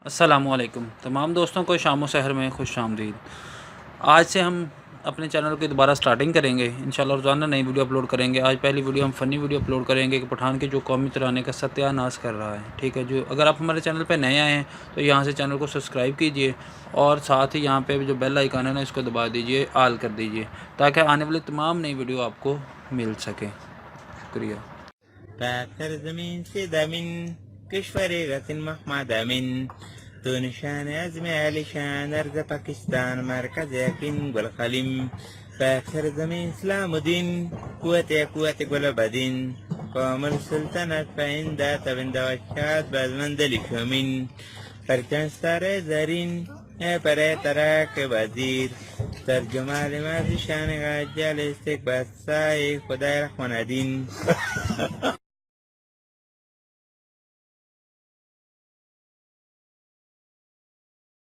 अस्सलामुअलैकुम तमाम दोस्तों को शाम सहर में खुश आमदीद। आज से हम अपने चैनल की दोबारा स्टार्टिंग करेंगे। इंशाल्लाह रोज़ाना नई वीडियो अपलोड करेंगे। आज पहली वीडियो हम फ़नी वीडियो अपलोड करेंगे कि पठान के जो कौमी तराने का सत्यानाश कर रहा है। ठीक है, जो अगर आप हमारे चैनल पर नए आए हैं तो यहाँ से चैनल को सब्सक्राइब कीजिए और साथ ही यहाँ पे जो बेल आइकन है ना इसको दबा दीजिए, आल कर दीजिए, ताकि आने वाली तमाम नई वीडियो आपको मिल सके। शुक्रिया। زمین سے دمین کشور غتن محمد امین تو نشان عزم علی شان ارض پاکستان مرکز یقین گل خلیم فاخر زمین اسلام الدین قوت گل بدین قام السلطنت فإن ذات بند وشاد بازمند لشومین پرچن سر زرین پر تراک وزیر ترجمه لماز شان غجال استقبال سای خدای رحمان دین